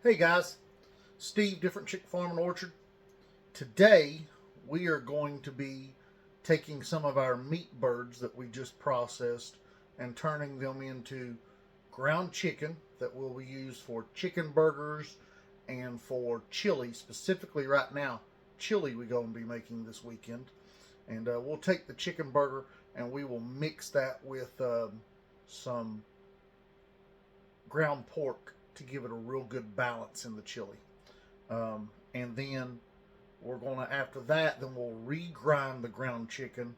Hey guys, Steve, Different Chick Farm and Orchard. Today we are going to be taking some of our meat birds that we just processed and turning them into ground chicken that will be used for chicken burgers and for chili. Specifically right now, chili we're going to be making this weekend. And we'll take the chicken burger and we will mix that with some ground pork to give it a real good balance in the chili. And then we're going to, after that, then we'll regrind the ground chicken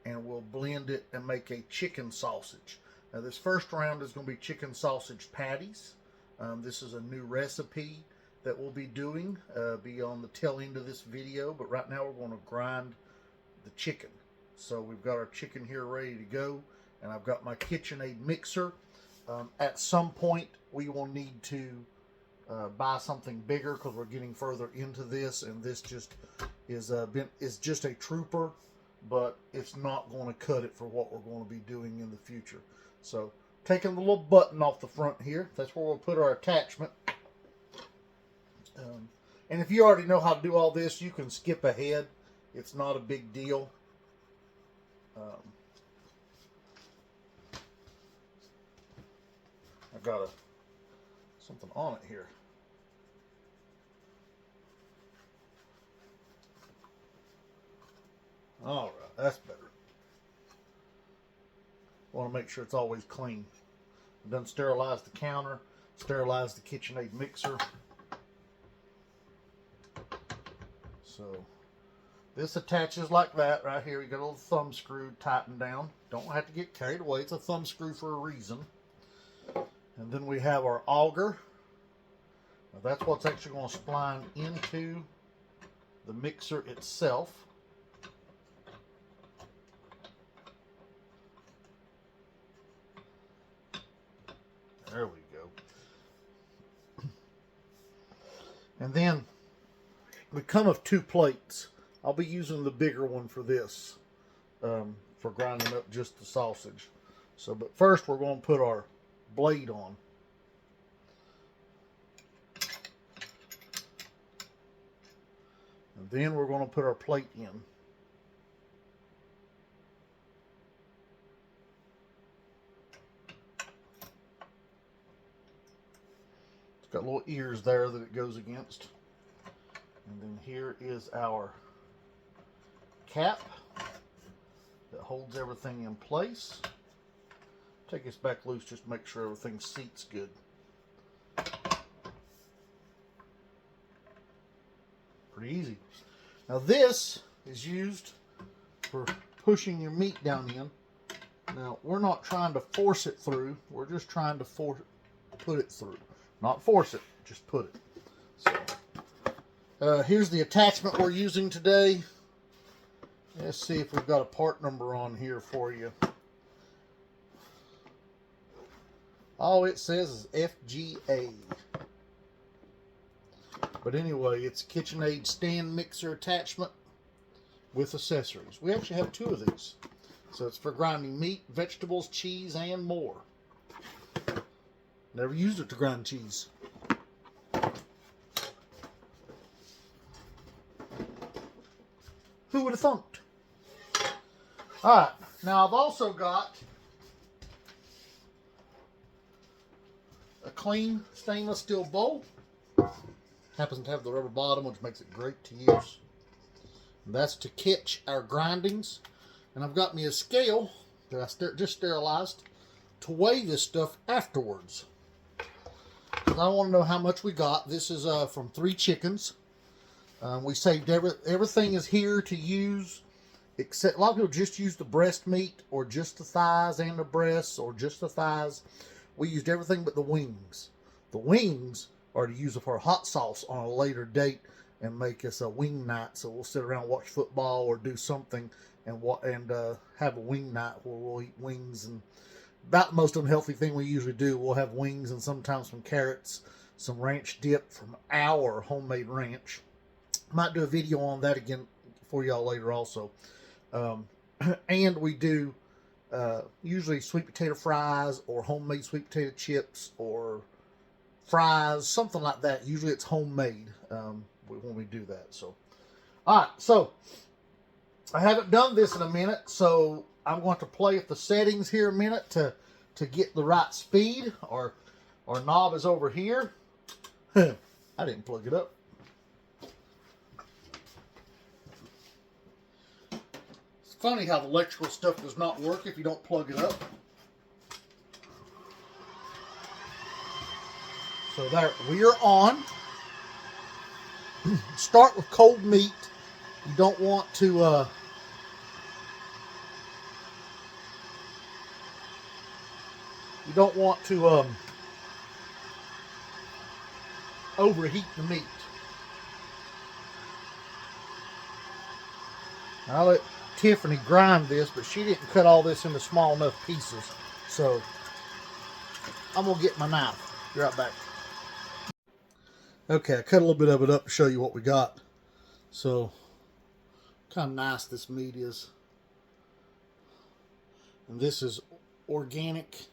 and we'll blend it and make a chicken sausage. Now, this first round is going to be chicken sausage patties. This is a new recipe that we'll be doing, be on the tail end of this video, but right now we're going to grind the chicken. So we've got our chicken here ready to go, and I've got my KitchenAid mixer. At some point, we will need to buy something bigger because we're getting further into this, and this just is just a trooper, but it's not going to cut it for what we're going to be doing in the future. So, taking the little button off the front here, that's where we'll put our attachment. And if you already know how to do all this, you can skip ahead. It's not a big deal. I've got something on it here. All right, that's better. Want to make sure it's always clean. I've done sterilize the counter, sterilize the KitchenAid mixer. So this attaches like that right here. You got a little thumb screw tightened down. Don't have to get carried away. It's a thumb screw for a reason. And then we have our auger. Now that's what's actually going to spline into the mixer itself. There we go. And then we come with two plates. I'll be using the bigger one for this, for grinding up just the sausage. So, but first we're going to put our blade on. And then we're going to put our plate in. It's got little ears there that it goes against. And then here is our cap that holds everything in place. Take this back loose just to make sure everything seats good. Pretty easy. Now this is used for pushing your meat down in. Now we're not trying to force it through. We're just trying to put it through. Not force it, just put it. So here's the attachment we're using today. Let's see if we've got a part number on here for you. All it says is FGA. But anyway, it's a KitchenAid stand mixer attachment with accessories. We actually have two of these. So it's for grinding meat, vegetables, cheese, and more. Never used it to grind cheese. Who would have thunked? Alright, now I've also got a clean stainless steel bowl. Happens to have the rubber bottom, which makes it great to use. And that's to catch our grindings. And I've got me a scale that I just sterilized to weigh this stuff afterwards. I want to know how much we got. This is from 3 chickens. We saved everything is here to use, except a lot of people just use the breast meat, or just the thighs and the breasts, or just the thighs. We used everything but the wings. The wings are to use for hot sauce on a later date and make us a wing night. So we'll sit around and watch football or do something and have a wing night where we'll eat wings. And about the most unhealthy thing we usually do, we'll have wings and sometimes some carrots, some ranch dip from our homemade ranch. Might do a video on that again for y'all later also. And we do usually sweet potato fries or homemade sweet potato chips or fries, something like that. Usually it's homemade when we do that. So, all right. So I haven't done this in a minute, so I'm going to play with the settings here a minute to get the right speed. Our knob is over here. I didn't plug it up. It's funny how the electrical stuff does not work if you don't plug it up. So there, we are on. Start with cold meat. You don't want to overheat the meat. I'll let Tiffany grind this, but she didn't cut all this into small enough pieces. So I'm gonna get my knife. Be right back. Okay, I cut a little bit of it up to show you what we got. So, kind of nice this meat is. And this is organic,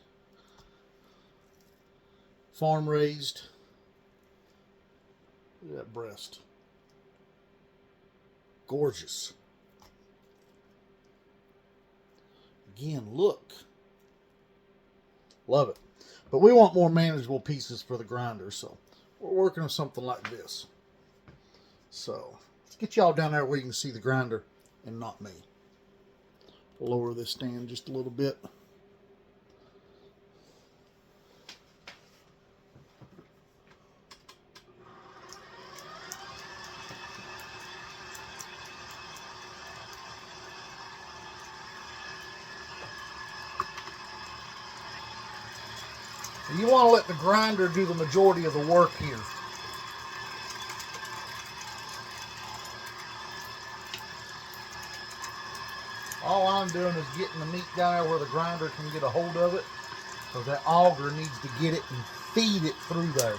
farm raised. Look at that breast. Gorgeous. Again, look. Love it. But we want more manageable pieces for the grinder, so we're working on something like this. So let's get y'all down there where you can see the grinder and not me. Lower this stand just a little bit. You want to let the grinder do the majority of the work here. All I'm doing is getting the meat down there where the grinder can get a hold of it. So that auger needs to get it and feed it through there.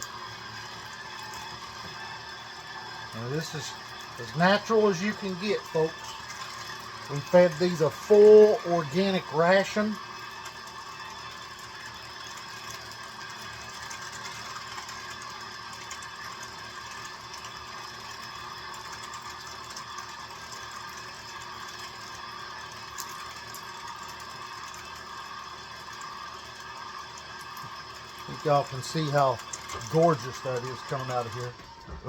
Now this is as natural as you can get, folks. We fed these a full organic ration. Y'all can see how gorgeous that is coming out of here.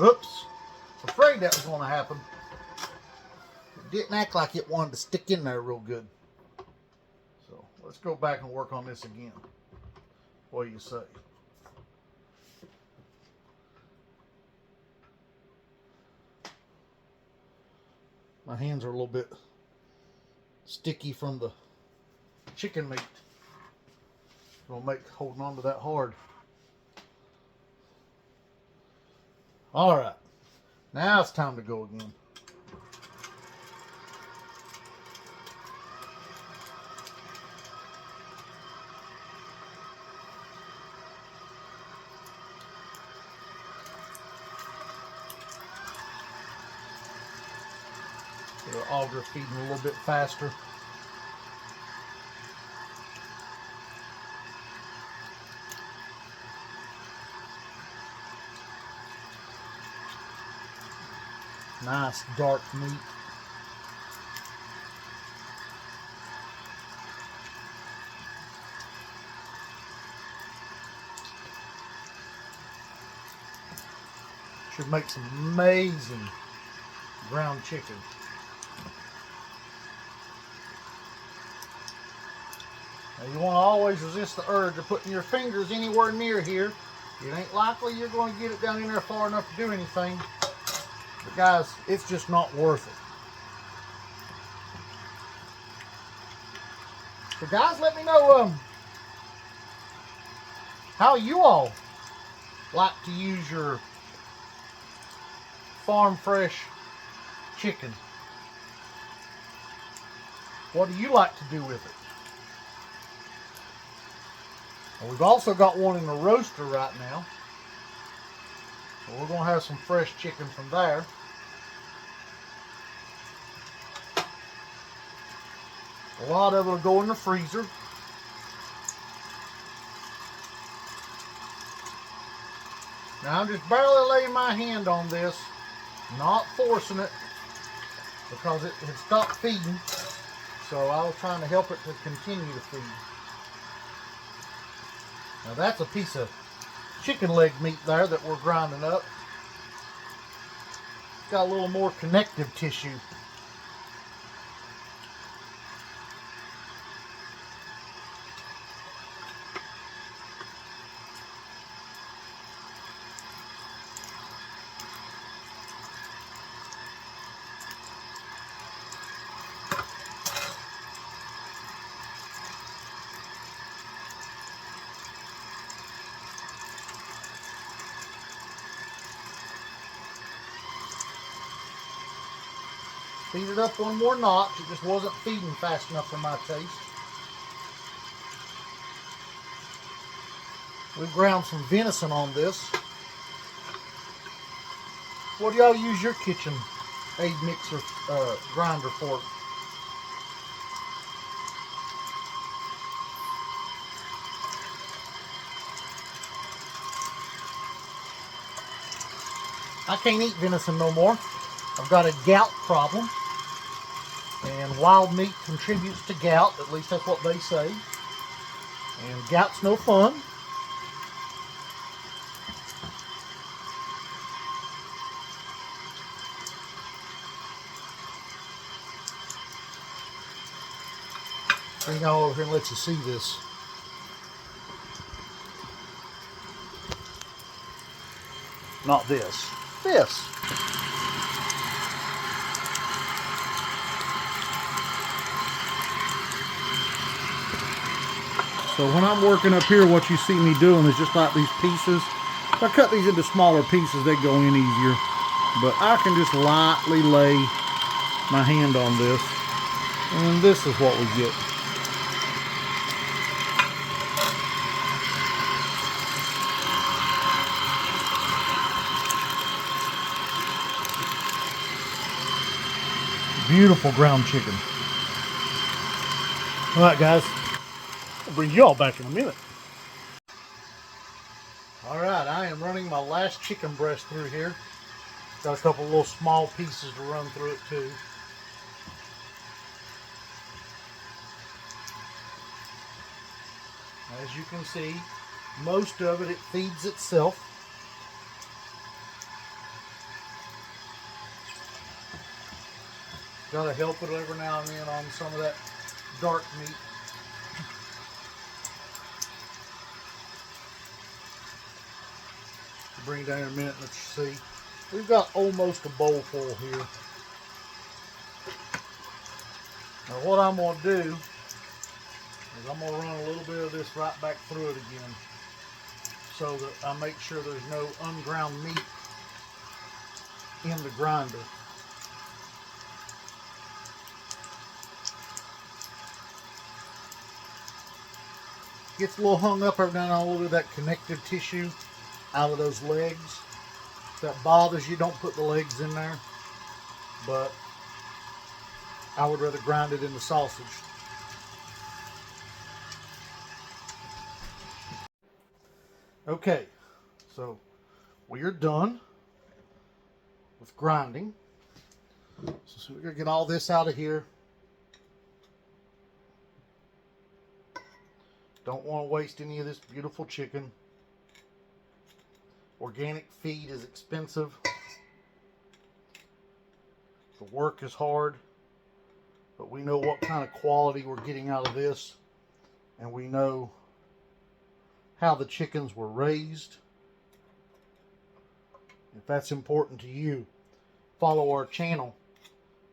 Oops. Afraid that was going to happen. It didn't act like it wanted to stick in there real good. So let's go back and work on this again. What do you say? My hands are a little bit sticky from the chicken meat. Gonna make holding on to that hard. All right, now it's time to go again. The auger feeding a little bit faster. Nice dark meat. Should make some amazing ground chicken. Now you want to always resist the urge of putting your fingers anywhere near here. It ain't likely you're going to get it down in there far enough to do anything. But guys, it's just not worth it. So guys, let me know how you all like to use your farm fresh chicken. What do you like to do with it? And we've also got one in the roaster right now. So we're going to have some fresh chicken from there. A lot of it will go in the freezer. Now I'm just barely laying my hand on this, not forcing it, because it had stopped feeding. So I was trying to help it to continue to feed. Now that's a piece of chicken leg meat there that we're grinding up. It's got a little more connective tissue. Feed it up one more notch. It just wasn't feeding fast enough for my taste. We ground some venison on this. What do y'all use your KitchenAid mixer grinder for? I can't eat venison no more. I've got a gout problem. And wild meat contributes to gout, at least that's what they say. And gout's no fun. Bring y'all over here and let you see this. Not this. This. So when I'm working up here, what you see me doing is just like these pieces. If I cut these into smaller pieces, they go in easier. But I can just lightly lay my hand on this. And this is what we get. Beautiful ground chicken. All right, guys. I'll bring you all back in a minute. All right, I am running my last chicken breast through here. Got a couple little small pieces to run through it too. As you can see, most of it feeds itself. Gotta help it every now and then on some of that dark meat. Bring it down in a minute and let you see. We've got almost a bowl full here. Now what I'm going to do is I'm going to run a little bit of this right back through it again, so that I make sure there's no unground meat in the grinder. Gets a little hung up every now and then, a little bit of that connective tissue out of those legs. If that bothers you, don't put the legs in there, but I would rather grind it into sausage. Okay, so we are done with grinding. So we're going to get all this out of here. Don't want to waste any of this beautiful chicken. Organic feed is expensive. The work is hard, but we know what kind of quality we're getting out of this, and we know how the chickens were raised. If that's important to you, follow our channel,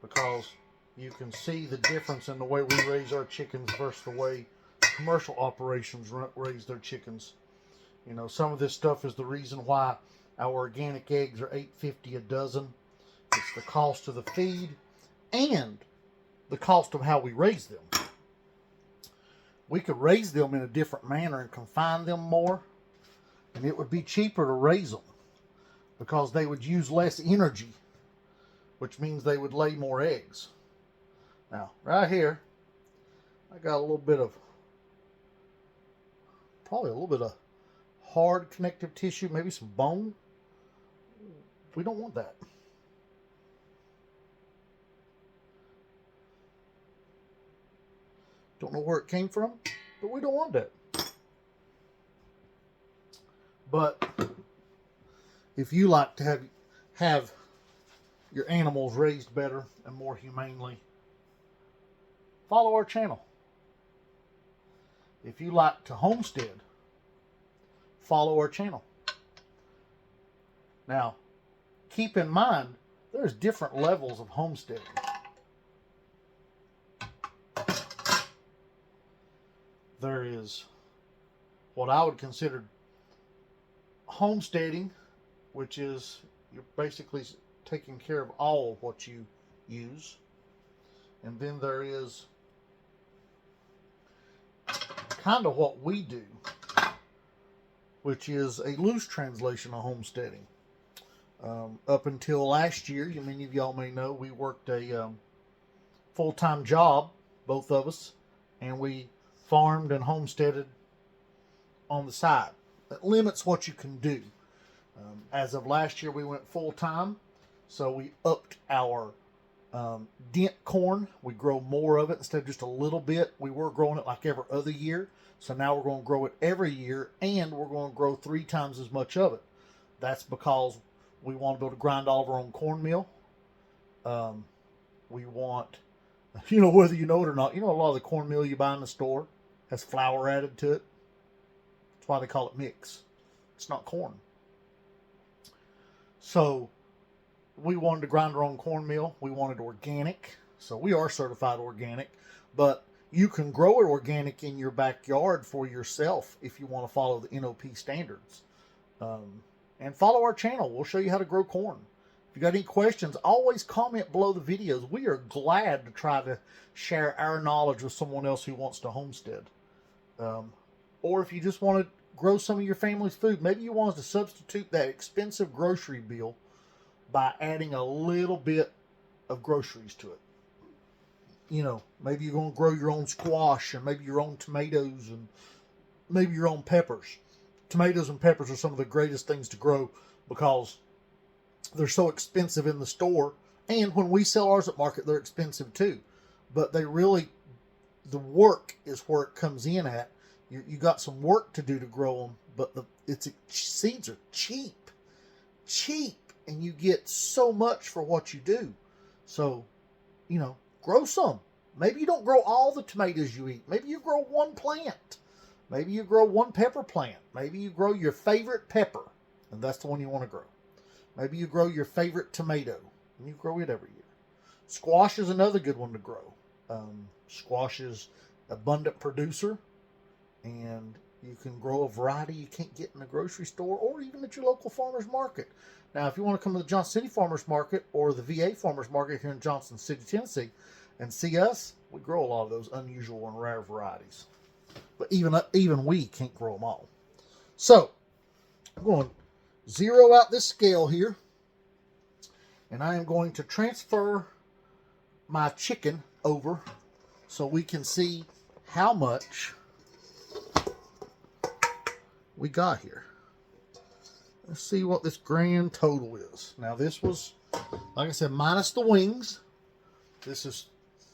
because you can see the difference in the way we raise our chickens versus the way commercial operations raise their chickens. You know, some of this stuff is the reason why our organic eggs are $8.50 a dozen. It's the cost of the feed and the cost of how we raise them. We could raise them in a different manner and confine them more, and it would be cheaper to raise them because they would use less energy, which means they would lay more eggs. Now, right here, I got a little bit of, probably a little bit of hard connective tissue, maybe some bone. We don't want that. Don't know where it came from, but we don't want that. But if you like to have your animals raised better and more humanely, follow our channel. If you like to homestead, follow our channel. Now, keep in mind, there's different levels of homesteading. There is what I would consider homesteading, which is you're basically taking care of all of what you use. And then there is kind of what we do, which is a loose translation of homesteading. Up until last year, many of y'all may know, we worked a full-time job, both of us, and we farmed and homesteaded on the side. That limits what you can do. As of last year, we went full-time, so we upped our dent corn. We grow more of it instead of just a little bit. We were growing it like every other year, so now we're going to grow it every year, and we're going to grow 3 times as much of it. That's because we want to be able to grind all of our own cornmeal. We want, whether you know it or not, a lot of the cornmeal you buy in the store has flour added to it. That's why they call it mix. It's not corn. So we wanted to grind our own cornmeal. We wanted organic. So we are certified organic. But you can grow it organic in your backyard for yourself if you want to follow the NOP standards. And follow our channel. We'll show you how to grow corn. If you got any questions, always comment below the videos. We are glad to try to share our knowledge with someone else who wants to homestead. Or if you just want to grow some of your family's food, maybe you want us to substitute that expensive grocery bill by adding a little bit of groceries to it. Maybe you're going to grow your own squash and maybe your own tomatoes and maybe your own peppers. Tomatoes and peppers are some of the greatest things to grow because they're so expensive in the store. And when we sell ours at market, they're expensive too. But the work is where it comes in at. You got some work to do to grow them, but seeds are cheap, and you get so much for what you do. So, grow some. Maybe you don't grow all the tomatoes you eat. Maybe you grow one plant. Maybe you grow one pepper plant. Maybe you grow your favorite pepper, and that's the one you want to grow. Maybe you grow your favorite tomato, and you grow it every year. Squash is another good one to grow. Squash is an abundant producer, and you can grow a variety you can't get in the grocery store or even at your local farmer's market. Now, if you want to come to the Johnson City Farmers Market or the VA Farmers Market here in Johnson City, Tennessee, and see us, we grow a lot of those unusual and rare varieties. But even we can't grow them all. So, I'm going to zero out this scale here, and I am going to transfer my chicken over so we can see how much we got here. Let's see what this grand total is. Now this was, like I said, minus the wings. This is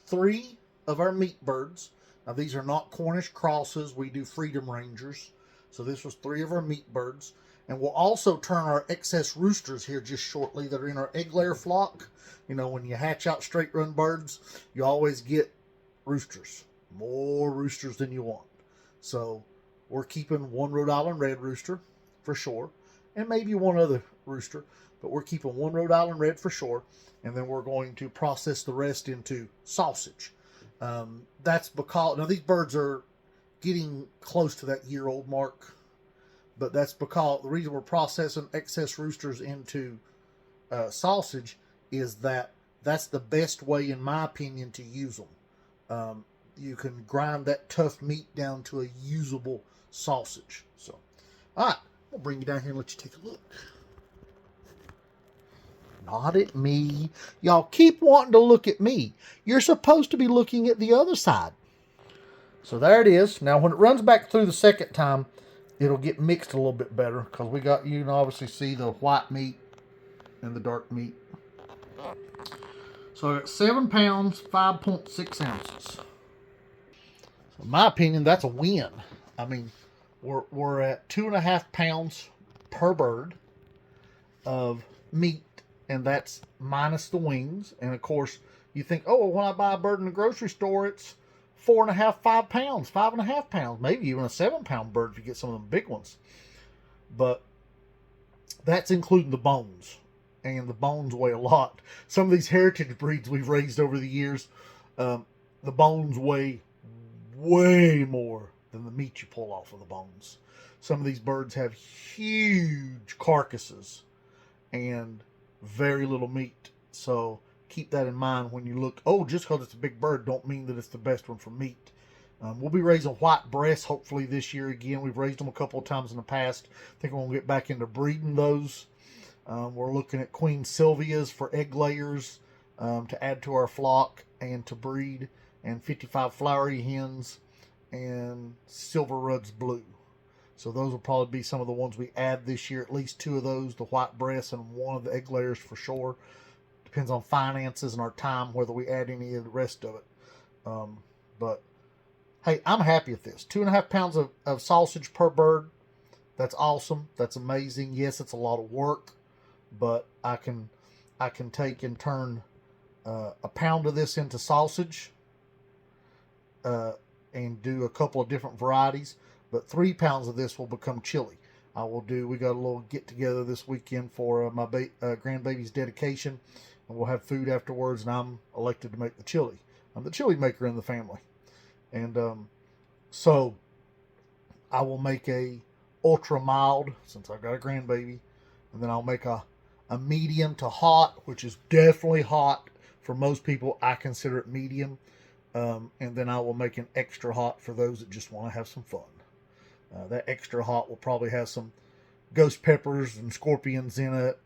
3 of our meat birds. Now these are not Cornish crosses. We do Freedom Rangers. So this was 3 of our meat birds. And we'll also turn our excess roosters here just shortly that are in our egg layer flock. When you hatch out straight run birds, you always get roosters. More roosters than you want. So we're keeping 1 Rhode Island Red rooster for sure. And maybe 1 other rooster. But we're keeping 1 Rhode Island Red for sure. And then we're going to process the rest into sausage. That's because, now these birds are getting close to that year-old mark. But that's because the reason we're processing excess roosters into sausage is that's the best way, in my opinion, to use them. You can grind that tough meat down to a usable sausage. So, all right, I'll bring you down here and let you take a look. Not at me. Y'all keep wanting to look at me. You're supposed to be looking at the other side. So there it is. Now, when it runs back through the second time, it'll get mixed a little bit better because we got, you can obviously see the white meat and the dark meat. So I got 7 pounds, 5.6 ounces. So in my opinion, that's a win. I mean, we're at 2.5 pounds per bird of meat, and that's minus the wings. And of course, you think, oh, well, when I buy a bird in the grocery store, it's 4.5, 5 pounds, 5.5 pounds, maybe even a 7-pound bird if you get some of them big ones. But that's including the bones, and the bones weigh a lot. Some of these heritage breeds we've raised over the years, the bones weigh way more than the meat you pull off of the bones. Some of these birds have huge carcasses and very little meat. So keep that in mind when you look. Oh, just because it's a big bird don't mean that it's the best one for meat. We'll be raising white breasts hopefully this year again. We've raised them a couple of times in the past. I think we're going to get back into breeding those. We're looking at Queen Sylvias for egg layers to add to our flock and to breed, and 55 flowery hens and Silver Rudd's Blue. So those will probably be some of the ones we add this year. At least 2 of those, the white breasts and 1 of the egg layers for sure. Depends on finances and our time whether we add any of the rest of it. But hey, I'm happy with this. 2.5 pounds of sausage per bird. That's awesome. That's amazing. Yes, it's a lot of work, but I can take and turn a pound of this into sausage and do a couple of different varieties. But 3 pounds of this will become chili. We got a little get together this weekend for my grandbaby's dedication, and we'll have food afterwards, and I'm elected to make the chili. I'm the chili maker in the family. And so I will make a ultra mild, since I've got a grandbaby, and then I'll make a medium to hot, which is definitely hot for most people. I consider it medium. And then I will make an extra hot for those that just want to have some fun. That extra hot will probably have some ghost peppers and scorpions in it,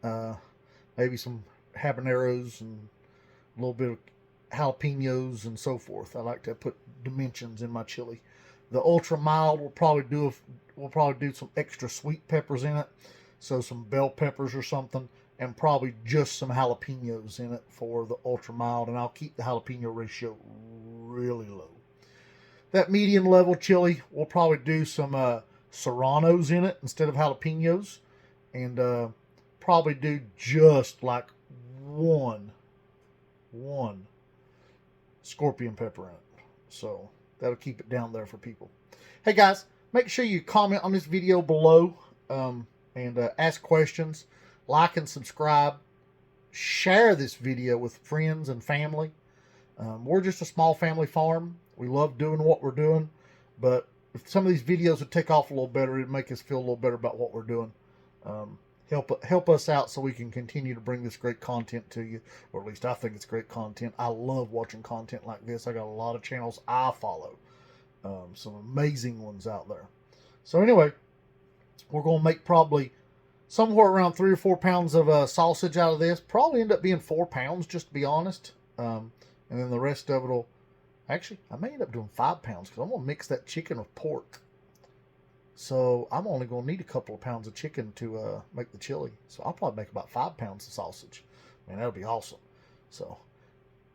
maybe some habaneros and a little bit of jalapenos and so forth. I like to put dimensions in my chili. The ultra mild will probably do some extra sweet peppers in it, so some bell peppers or something, and probably just some jalapenos in it for the ultra mild, and I'll keep the jalapeno ratio really low. That medium level chili, we'll probably do some serranos in it instead of jalapenos, and probably do just like one scorpion pepper in it. So that'll keep it down there for people. Hey guys, make sure you comment on this video below and ask questions, like and subscribe, share this video with friends and family. We're just a small family farm. We love doing what we're doing, but if some of these videos would take off a little better, it'd make us feel a little better about what we're doing. Help us out so we can continue to bring this great content to you, or at least I think it's great content. I love watching content like this. I got a lot of channels I follow, some amazing ones out there. So anyway, we're going to make probably somewhere around 3 or 4 pounds of sausage out of this. Probably end up being 4 pounds, just to be honest. And then the rest of it'll, actually, I may end up doing 5 pounds because I'm going to mix that chicken with pork. So I'm only going to need a couple of pounds of chicken to make the chili. So I'll probably make about 5 pounds of sausage. Man, that'll be awesome. So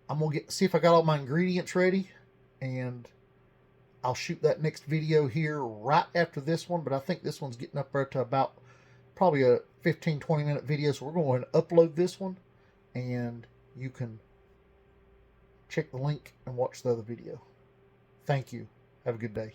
I'm going to see if I got all my ingredients ready, and I'll shoot that next video here right after this one. But I think this one's getting up there to about probably a 15-20 minute video. So we're going to upload this one, and you can check the link and watch the other video. Thank you. Have a good day.